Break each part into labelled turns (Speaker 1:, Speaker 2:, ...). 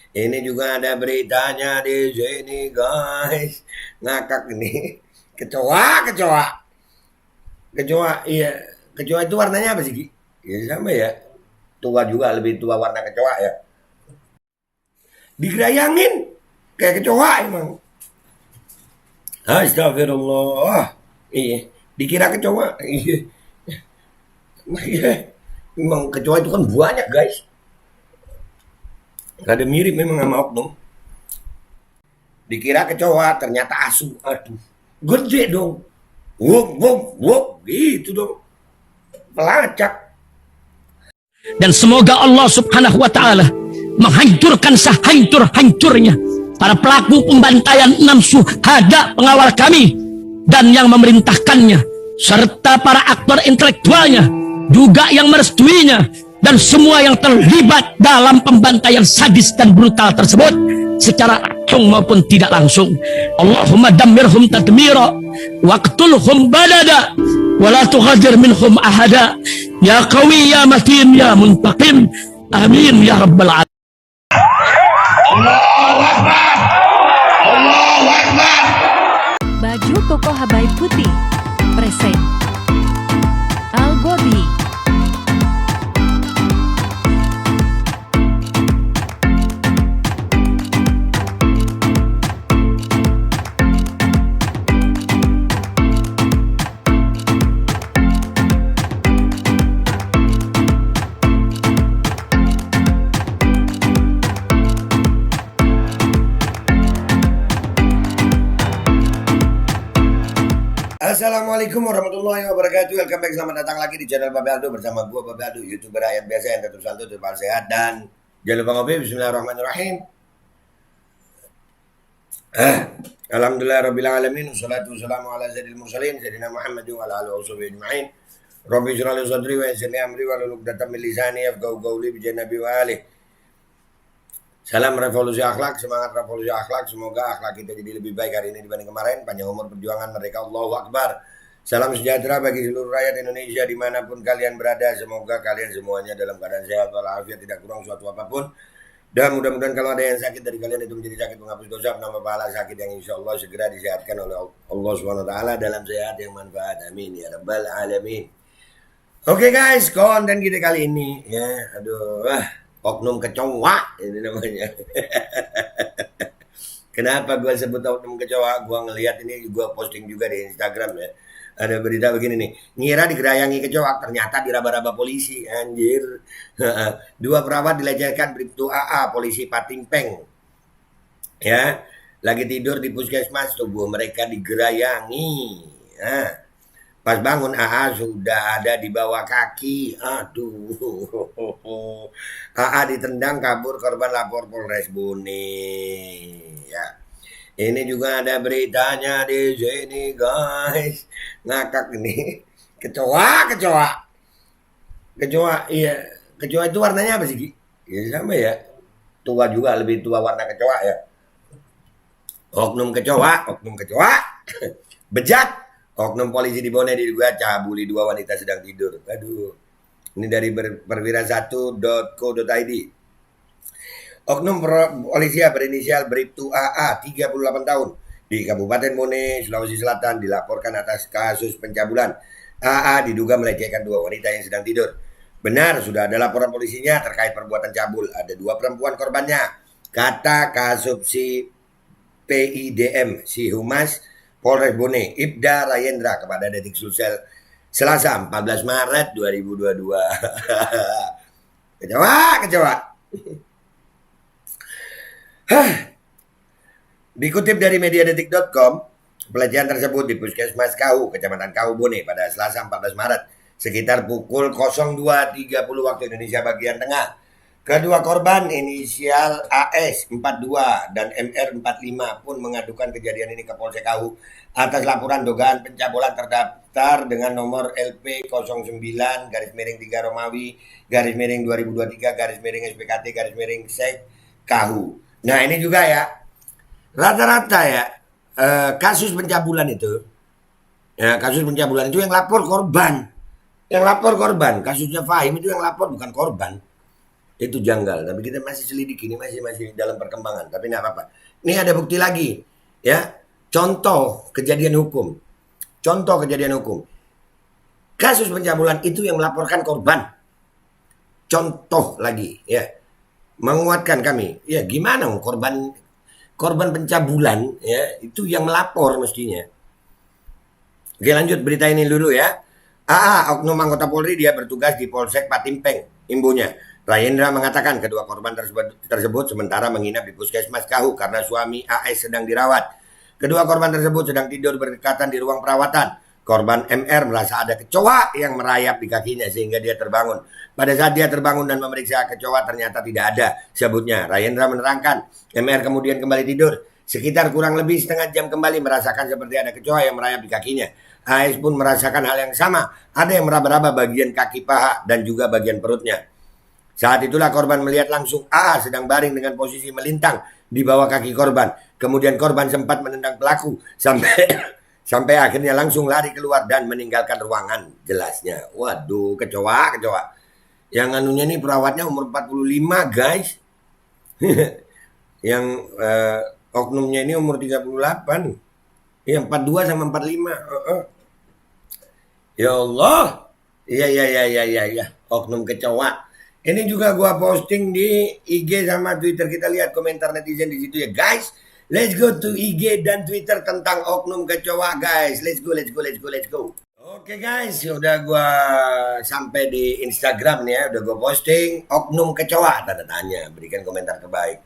Speaker 1: Ini juga ada beritanya di sini guys. Ngakak ini. Kecoa, kecoa. Kecoa, iya. Kecoa itu warnanya apa sih, Ki? Ya sama ya. Tua juga, lebih tua warna kecoa ya. Digerayangin. Kayak kecoa emang. Astagfirullah. Iya. Dikira kecoa. Iya. Iya. Memang kecoa itu kan banyak guys. Ada mirip memang sama oknum. Dikira kecoa, ternyata asu. Aduh, gede dong. Wop, wop, wop, gitu dong. Pelacak.
Speaker 2: Dan semoga Allah subhanahu wa ta'ala menghancurkan sehancur-hancurnya para pelaku pembantaian 6 syuhada pengawal kami dan yang memerintahkannya, serta para aktor intelektualnya juga yang merestuinya, dan semua yang terlibat dalam pembantaian sadis dan brutal tersebut secara langsung maupun tidak langsung. Allahumma dammirhum tadmira waqtulhum badada wala tughadir minhum ahada ya qawi ya matin ya muntaqim amin ya rabbal alamin.
Speaker 1: Allahu Akbar. Allahu Akbar.
Speaker 3: Baju koko Habaib Putih present Al-Godi.
Speaker 1: Assalamualaikum warahmatullahi wabarakatuh. Welcome back, selamat datang lagi di channel Babe Aldo bersama gua Babe Aldo, YouTuber rakyat biasa yang tetap santai, tetap sehat, dan jangan lupa ngopi. Bismillahirrahmanirrahim. Alhamdulillah rabbil alamin, wassalatu wassalamu ala sayyidil mursalin sayyidina Muhammadin wa ala alihi washabihi ajma'in. Rabbi shrah li sadri wa yassir li amri wahlul 'uqdatam min lisani yafqahu qawli bi nabi wa alihi. Salam revolusi akhlak, semangat revolusi akhlak. Semoga akhlak kita jadi lebih baik hari ini dibanding kemarin. Panjang umur, perjuangan mereka. Allahu Akbar. Salam sejahtera bagi seluruh rakyat Indonesia dimanapun kalian berada. Semoga kalian semuanya dalam keadaan sehat walafiat, tidak kurang suatu apapun. Dan mudah-mudahan kalau ada yang sakit dari kalian itu menjadi sakit menghapus dosa, menambah pahala sakit yang insya Allah segera disehatkan oleh Allah SWT dalam sehat yang manfaat. Amin ya rabbal alamin. Oke guys, konten kita kali ini ya, oknum kecoa ini namanya. Kenapa gue sebut oknum kecoa? Gue ngelihat ini, gue posting juga di Instagram ya. Ada berita begini nih, ngira digerayangi kecoa, ternyata diraba-raba polisi, anjir. Dua perawat dilecehkan Bribtu AA, polisi Patimpeng. Ya, lagi tidur di puskesmas, tubuh mereka digerayangi. Pas bangun AA sudah ada di bawah kaki. Aduh. AA ditendang, kabur, korban lapor Polres Bone. Ya. Ini juga ada beritanya di sini guys. Ngakak ini. Kecoa, kecoa. Kecoa, iya. Kecoa itu warnanya apa sih, Ki? Ya sama ya. Tua juga, lebih tua warna kecoa ya. Oknum kecoa, oknum kecoa. Bejat. Oknum polisi di Bone diduga cabuli dua wanita sedang tidur. Aduh. Ini dari perwira1.co.id. Oknum polisi berinisial Bribtu AA, 38 tahun, di Kabupaten Bone, Sulawesi Selatan dilaporkan atas kasus pencabulan. AA diduga melecehkan dua wanita yang sedang tidur. Benar, sudah ada laporan polisinya terkait perbuatan cabul. Ada dua perempuan korbannya. Kata Kasubsi PIDM, si Humas Polres Bone, Ibda Rayendra kepada Detik Sulsel Selasa 14 Maret 2022. Kecewa, kecewa. Dikutip dari mediadetik.com, pelecehan tersebut di Puskesmas Kahu, Kecamatan Kahu Bone pada Selasa 14 Maret sekitar pukul 02.30 waktu Indonesia bagian tengah. Kedua korban inisial AS 42 dan MR 45 pun mengadukan kejadian ini ke Polsek Kahu atas laporan dugaan pencabulan terdaftar dengan nomor LP 09 garis miring 3 Romawi garis miring 2023 garis miring SPKT garis miring Sek Kahu. Nah ini juga ya, rata-rata ya kasus pencabulan itu, ya kasus pencabulan itu yang lapor korban. Yang lapor korban, kasusnya Fahim itu yang lapor bukan korban. Itu janggal. Tapi kita masih selidiki, ini masih dalam perkembangan. Tapi nggak apa-apa. Ini ada bukti lagi, ya. Contoh kejadian hukum. Kasus pencabulan itu yang melaporkan korban. Contoh lagi, ya. Menguatkan kami. Ya, gimana korban pencabulan, ya, itu yang melapor mestinya. Oke, lanjut berita ini dulu ya. Oknum anggota Polri dia bertugas di Polsek Patimpeng, imbunya. Rayendra mengatakan kedua korban tersebut sementara menginap di Puskesmas Kahu karena suami AS sedang dirawat. Kedua korban tersebut sedang tidur berdekatan di ruang perawatan. Korban MR merasa ada kecoa yang merayap di kakinya sehingga dia terbangun. Pada saat dia terbangun dan memeriksa kecoa ternyata tidak ada, sebutnya. Rayendra menerangkan, MR kemudian kembali tidur. Sekitar kurang lebih setengah jam kembali merasakan seperti ada kecoa yang merayap di kakinya. AS pun merasakan hal yang sama. Ada yang meraba-raba bagian kaki paha dan juga bagian perutnya. Saat itulah korban melihat langsung AA sedang baring dengan posisi melintang di bawah kaki korban. Kemudian korban sempat menendang pelaku sampai akhirnya langsung lari keluar dan meninggalkan ruangan, jelasnya. Waduh, kecoa. Yang anunya ini perawatnya umur 45, guys. Yang oknumnya ini umur 38. Ya, 42 sama 45. Ya Allah. Iya. Oknum kecoa. Ini juga gua posting di IG sama Twitter. Kita lihat komentar netizen di situ ya, guys. Let's go to IG dan Twitter tentang oknum kecoa, guys. Let's go. Oke, guys, udah gua sampai di Instagram nih ya, udah gua posting oknum kecoa, tanda tanya, berikan komentar terbaik.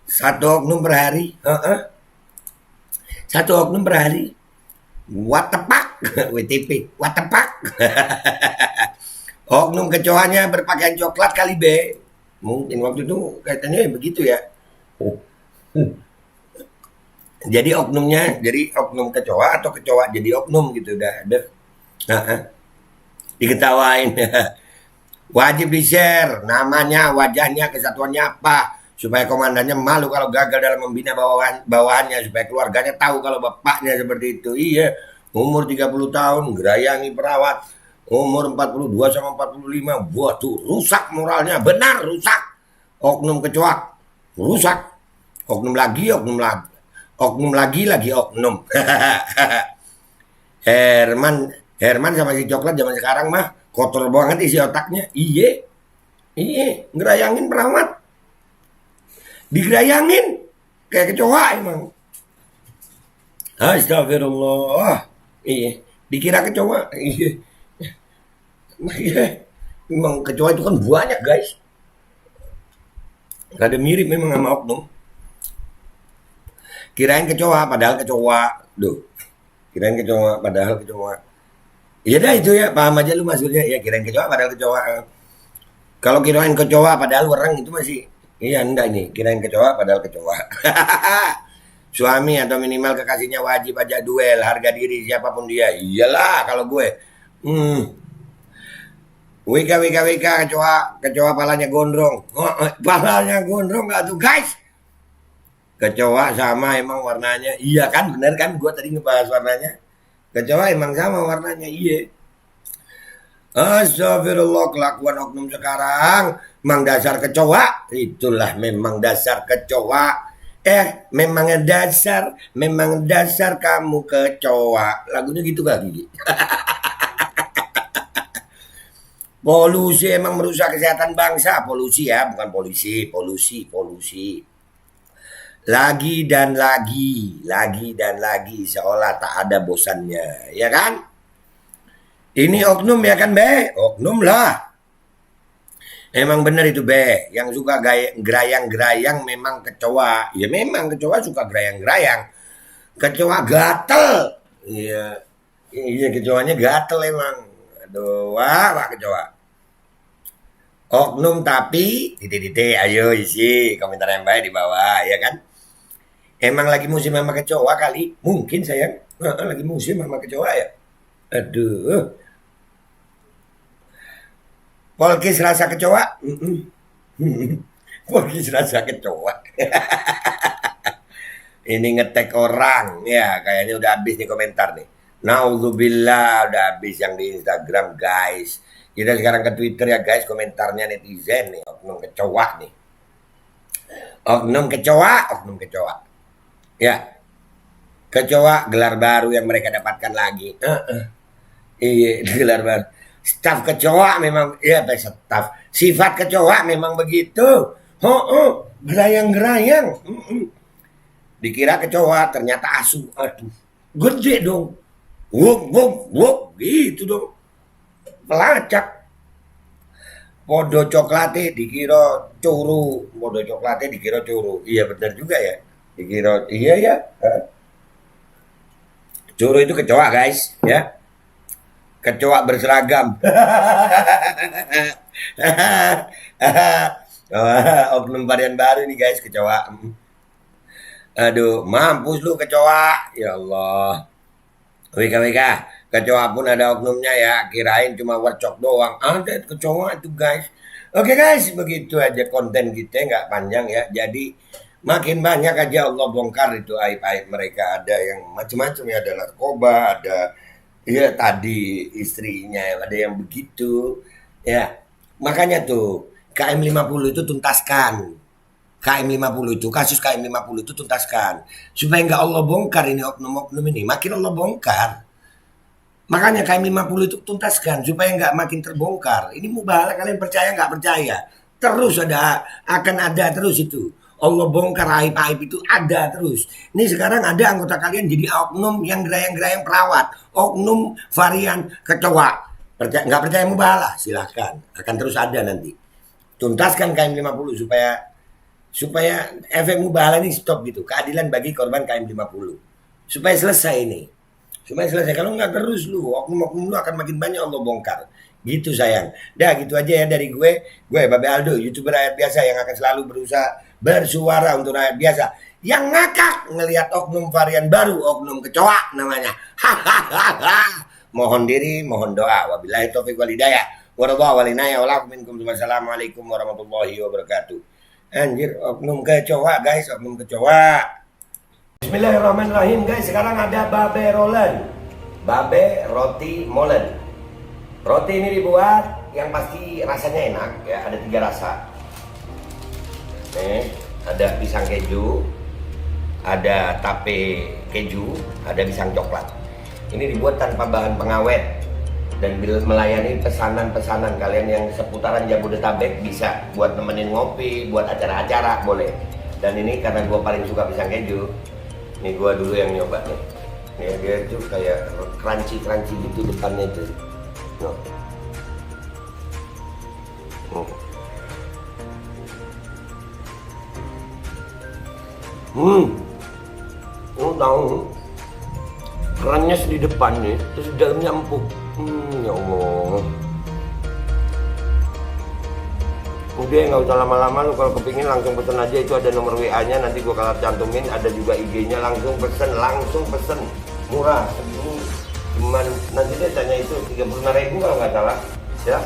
Speaker 1: Satu oknum per hari. Satu oknum per hari. What the fuck? WTP. What the fuck? Oknum kecoanya berpakaian coklat kali be. Mungkin waktu itu kaitannya begitu ya. Jadi oknumnya jadi oknum kecoa atau kecoa jadi oknum gitu udah ada. Diketawain. Wajib di-share namanya, wajahnya, kesatuannya apa supaya komandannya malu kalau gagal dalam membina bawahannya, supaya keluarganya tahu kalau bapaknya seperti itu. Iya, umur 30 tahun gerayangi perawat. Umur 42 sama 45, waduh, rusak moralnya, benar rusak. Oknum kecoa, rusak. Oknum lagi oknum. Herman sama si coklat zaman sekarang mah kotor banget isi otaknya. Iya, ngerayangin perawat. Digerayangin kayak kecoa emang. Astagfirullah. Iya, dikira kecoa. Iya. Memang kecoa itu kan banyak, guys. Rada mirip memang sama oknum. Kirain kecoa padahal kecoa. Kirain kecoa padahal kecoa. Iya dah itu ya, paham aja lu maksudnya. Ya kirain kecoa padahal kecoa. Kalau kirain kecoa padahal orang itu masih enggak ini. Kirain kecoa padahal kecoa. Suami atau minimal kekasihnya wajib aja duel harga diri siapapun dia. Iyalah kalau gue. Wika kecoa palanya gondrong. Palanya gondrong gak tuh, guys? Kecoa sama emang warnanya. Iya kan, bener kan? Gue tadi ngebahas warnanya. Kecoa emang sama warnanya, iya. Astagfirullah, kelakuan oknum sekarang. Memang dasar kecoa. Itulah memang dasar kecoa. Memang dasar kamu kecoa. Lagunya gitu gak, Gigi? Polusi emang merusak kesehatan bangsa. Polusi ya, bukan polisi. Polusi. Lagi dan lagi seolah tak ada bosannya, ya kan? Ini oknum ya kan, Be? Oknum lah. Emang bener itu, Be. Yang suka gerayang-gerayang memang kecoa. Ya memang kecoa suka gerayang-gerayang. Kecoa gatel. Iya, kecoanya gatel emang. Aduh, wah kecoa. Oknum tapi ayo isi komentar yang baik di bawah, ya kan? Emang lagi musim sama kecoa kali? Mungkin sayang. Lagi musim sama kecoa ya? Aduh. Polkis rasa kecoa? Polkis rasa kecoa. Ini ngetek orang. Ya, kayaknya udah habis nih komentar nih. Naudzubillah, udah habis yang di Instagram, guys. Kita sekarang ke Twitter ya guys, komentarnya netizen nih, oknum kecoa nih. Oknum kecoa. Ya, kecoa gelar baru yang mereka dapatkan lagi. Iya, gelar baru. Staf kecoa memang, ya staf. Sifat kecoa memang begitu. Gerayang-gerayang. Dikira kecoa, ternyata asu. Aduh, gede dong. Wuk, gitu dong. Pelacak. Podo coklatnya dikira curu. Iya benar juga ya. Dikira, iya ya. Curu itu kecoa guys, ya. Kecoa berseragam. Oknum varian baru nih guys, kecoa. Aduh, mampus lu kecoa. Ya Allah. WKWK, kecoa pun ada oknumnya ya. Kirain cuma workshop doang. Ada kecoa itu guys. Oke guys, begitu aja konten kita, nggak panjang ya. Jadi makin banyak aja Allah bongkar itu aib-aib mereka. Ada yang macam-macam ya, ada narkoba, ada ya tadi istrinya, ada yang begitu. Ya, makanya tuh KM 50 itu tuntaskan. KM 50 itu, kasus KM 50 itu tuntaskan. Supaya nggak Allah bongkar ini oknum-oknum ini. Makin Allah bongkar. Makanya KM 50 itu tuntaskan. Supaya nggak makin terbongkar. Ini mubarak, kalian percaya nggak percaya. Terus akan ada terus itu. Allah bongkar aib-aib itu ada terus. Ini sekarang ada anggota kalian jadi oknum yang gerayang-gerayang perawat. Oknum varian kecoa. Nggak percaya mubarak, silahkan. Akan terus ada nanti. Tuntaskan KM 50 supaya efek mubahala ini stop gitu. Keadilan bagi korban KM 50. Supaya selesai ini. Kalau nggak terus lu, oknum-oknum lu akan makin banyak Allah bongkar. Gitu sayang. Dah gitu aja ya dari gue. Gue Babe Aldo, YouTuber rakyat biasa yang akan selalu berusaha bersuara untuk rakyat biasa. Yang ngakak ngelihat oknum varian baru, oknum kecoa namanya. Mohon diri, mohon doa. Wabillahi taufiq wal hidayah. Wassalamualaikum warahmatullahi wabarakatuh. Anjir, oknum kecoa guys, oknum kecoa. Bismillahirrahmanirrahim guys, sekarang ada Babe Rolen. Babe roti molen. Roti ini dibuat yang pasti rasanya enak ya, ada 3 rasa. Nih, ada pisang keju, ada tape keju, ada pisang coklat. Ini dibuat tanpa bahan pengawet. Dan melayani pesanan-pesanan kalian yang seputaran Jabodetabek, bisa buat nemenin ngopi, buat acara-acara boleh. Dan ini karena gue paling suka pisang keju, ini gue dulu yang nyoba nih. Nih dia itu kayak crunchy gitu depannya itu. Tahu kerannya di depan nih, terus di dalamnya empuk. Ya Allah. Udah nggak usah lama-lama, lu kalau kepingin langsung pesen aja, itu ada nomor WA-nya, nanti gua kalau cantumin, ada juga IG-nya, langsung pesen, murah. Cuman nanti dia tanya itu 35.000 kalau nggak salah, ya.